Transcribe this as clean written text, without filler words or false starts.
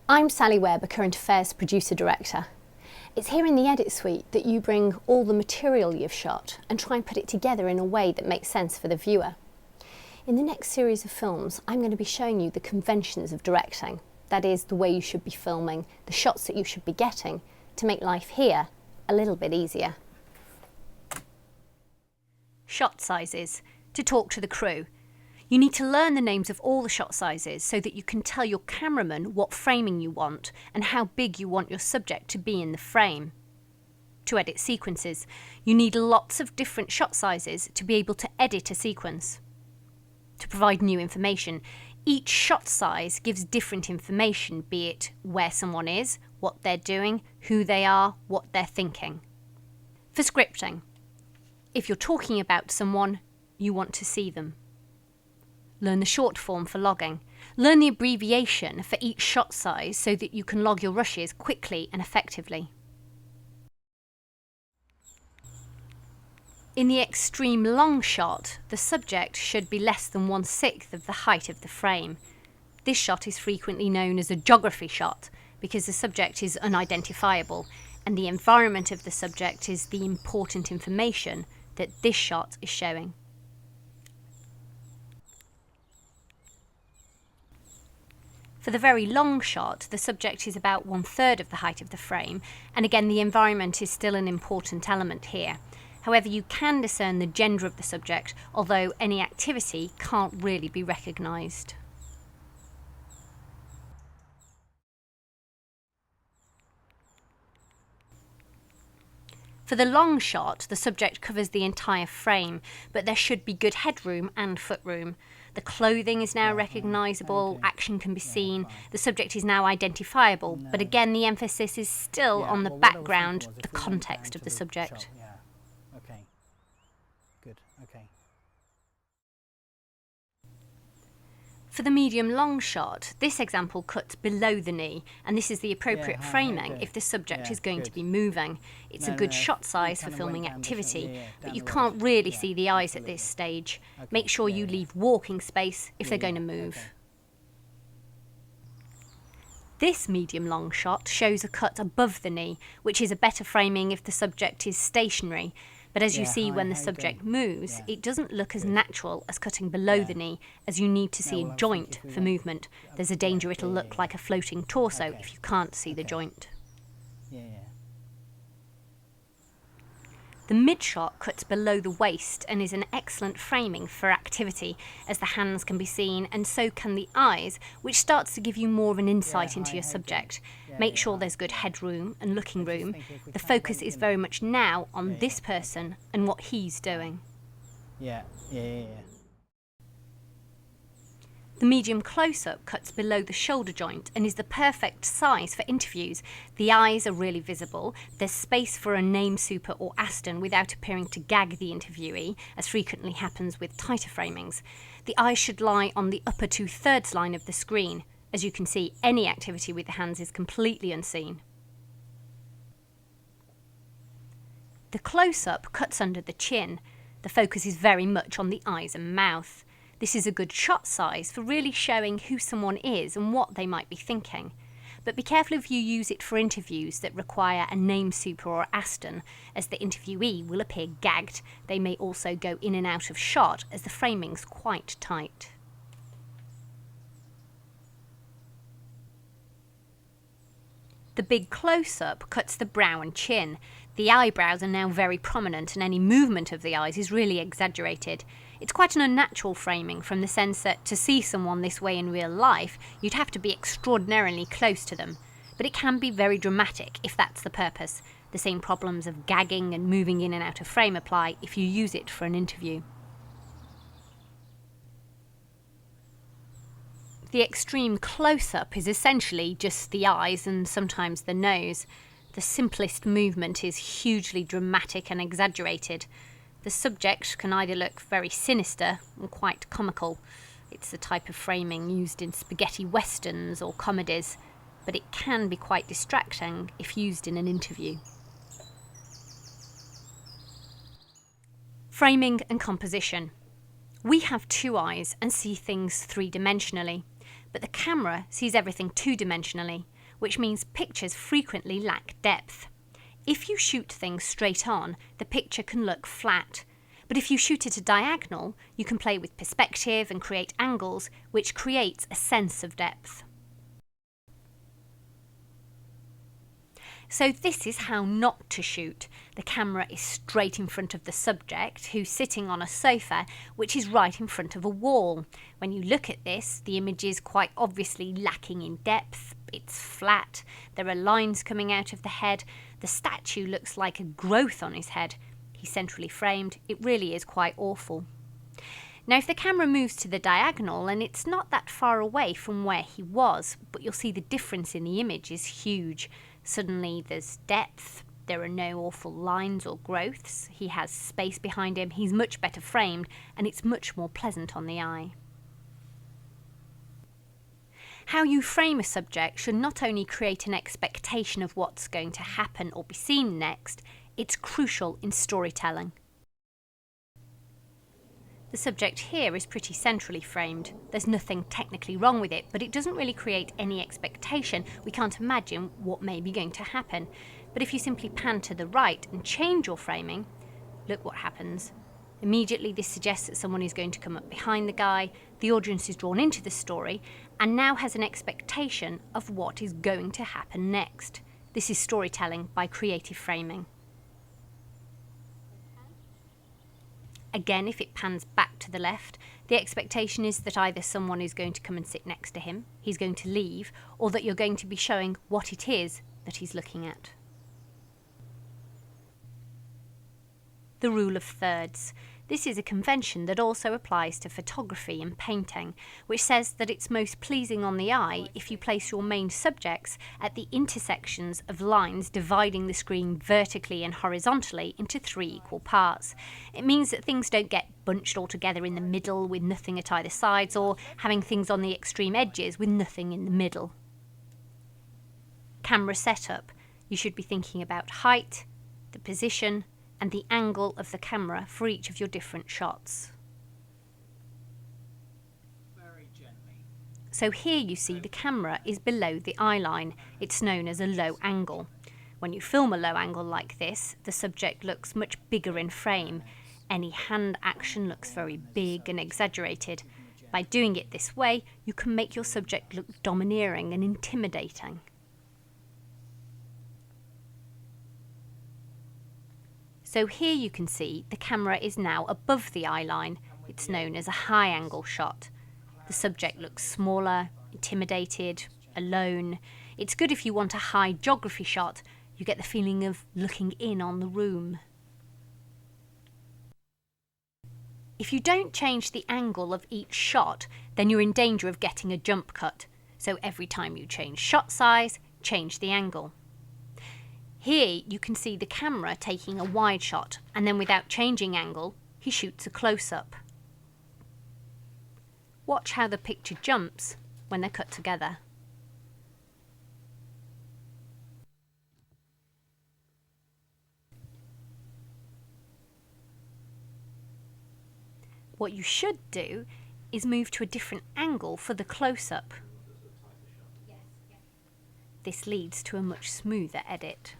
I'm Sally Webb, a Current Affairs producer-director. It's here in the Edit Suite that you bring all the material you've shot and try and put it together in a way that makes sense for the viewer. In the next series of films, I'm going to be showing you the conventions of directing. That is, the way you should be filming, the shots that you should be getting to make life here a little bit easier. Shot sizes, to talk to the crew. You need to learn the names of all the shot sizes so that you can tell your cameraman what framing you want and how big you want your subject to be in the frame. To edit sequences, you need lots of different shot sizes to be able to edit a sequence. To provide new information, each shot size gives different information, be it where someone is, what they're doing, who they are, what they're thinking. For scripting, if you're talking about someone, you want to see them. Learn the short form for logging. Learn the abbreviation for each shot size so that you can log your rushes quickly and effectively. In the extreme long shot, the subject should be less than 1/6 of the height of the frame. This shot is frequently known as a geography shot because the subject is unidentifiable and the environment of the subject is the important information that this shot is showing. For the very long shot, the subject is about 1/3 of the height of the frame, and again the environment is still an important element here. However, you can discern the gender of the subject, although any activity can't really be recognised. For the long shot, the subject covers the entire frame, but there should be good headroom and footroom. The clothing is now recognisable, action can be seen, the subject is now identifiable, but again the emphasis is still on the background, the context of the subject. Okay. Good. Okay. For the medium-long shot, this example cuts below the knee, and this is the appropriate framing if the subject is going to be moving. It's a good shot size for filming activity, but you can't really see the eyes at this stage. Make sure you leave walking space if they're going to move. This medium-long shot shows a cut above the knee, which is a better framing if the subject is stationary. But as you see when the subject moves, it doesn't look as natural as cutting below the knee, as you need to see a joint for movement. There's a danger it'll look like a floating torso if you can't see the joint. The mid-shot cuts below the waist and is an excellent framing for activity, as the hands can be seen and so can the eyes, which starts to give you more of an insight into your subject. Make sure there's good headroom and looking room. The focus is very much now on this person and what he's doing. The medium close-up cuts below the shoulder joint and is the perfect size for interviews. The eyes are really visible, there's space for a name super or Aston without appearing to gag the interviewee, as frequently happens with tighter framings. The eyes should lie on the upper 2/3 line of the screen. As you can see, any activity with the hands is completely unseen. The close-up cuts under the chin. The focus is very much on the eyes and mouth. This is a good shot size for really showing who someone is and what they might be thinking. But be careful if you use it for interviews that require a name super or Aston, as the interviewee will appear gagged. They may also go in and out of shot as the framing's quite tight. The big close-up cuts the brow and chin. The eyebrows are now very prominent and any movement of the eyes is really exaggerated. It's quite an unnatural framing from the sense that to see someone this way in real life, you'd have to be extraordinarily close to them. But it can be very dramatic if that's the purpose. The same problems of gagging and moving in and out of frame apply if you use it for an interview. The extreme close-up is essentially just the eyes and sometimes the nose. The simplest movement is hugely dramatic and exaggerated. The subject can either look very sinister or quite comical. It's the type of framing used in spaghetti westerns or comedies, but it can be quite distracting if used in an interview. Framing and composition. We have two eyes and see things three-dimensionally, but the camera sees everything two-dimensionally. which means pictures frequently lack depth. If you shoot things straight on, the picture can look flat. But if you shoot at a diagonal, you can play with perspective and create angles, which creates a sense of depth. So this is how not to shoot. The camera is straight in front of the subject, who's sitting on a sofa, which is right in front of a wall. When you look at this, the image is quite obviously lacking in depth. It's flat. There are lines coming out of the head. The statue looks like a growth on his head. He's centrally framed. It really is quite awful. Now, if the camera moves to the diagonal, and it's not that far away from where he was, but you'll see the difference in the image is huge. Suddenly there's depth, there are no awful lines or growths, he has space behind him, he's much better framed, and it's much more pleasant on the eye. How you frame a subject should not only create an expectation of what's going to happen or be seen next, it's crucial in storytelling. The subject here is pretty centrally framed. There's nothing technically wrong with it, but it doesn't really create any expectation. We can't imagine what may be going to happen. But if you simply pan to the right and change your framing, look what happens. Immediately this suggests that someone is going to come up behind the guy, the audience is drawn into the story, and now has an expectation of what is going to happen next. This is storytelling by creative framing. Again, if it pans back to the left, the expectation is that either someone is going to come and sit next to him, he's going to leave, or that you're going to be showing what it is that he's looking at. The rule of thirds. This is a convention that also applies to photography and painting, which says that it's most pleasing on the eye if you place your main subjects at the intersections of lines dividing the screen vertically and horizontally into 3 equal parts. It means that things don't get bunched all together in the middle with nothing at either sides, or having things on the extreme edges with nothing in the middle. Camera setup. You should be thinking about height, the position, and the angle of the camera for each of your different shots. Very gently. So here you see the camera is below the eye line. It's known as a low angle. When you film a low angle like this, the subject looks much bigger in frame. Any hand action looks very big and exaggerated. By doing it this way, you can make your subject look domineering and intimidating. So here you can see the camera is now above the eye line. It's known as a high angle shot. The subject looks smaller, intimidated, alone. It's good if you want a high geography shot. You get the feeling of looking in on the room. If you don't change the angle of each shot, then you're in danger of getting a jump cut. So every time you change shot size, change the angle. Here you can see the camera taking a wide shot, and then without changing angle, he shoots a close-up. Watch how the picture jumps when they're cut together. What you should do is move to a different angle for the close-up. This leads to a much smoother edit.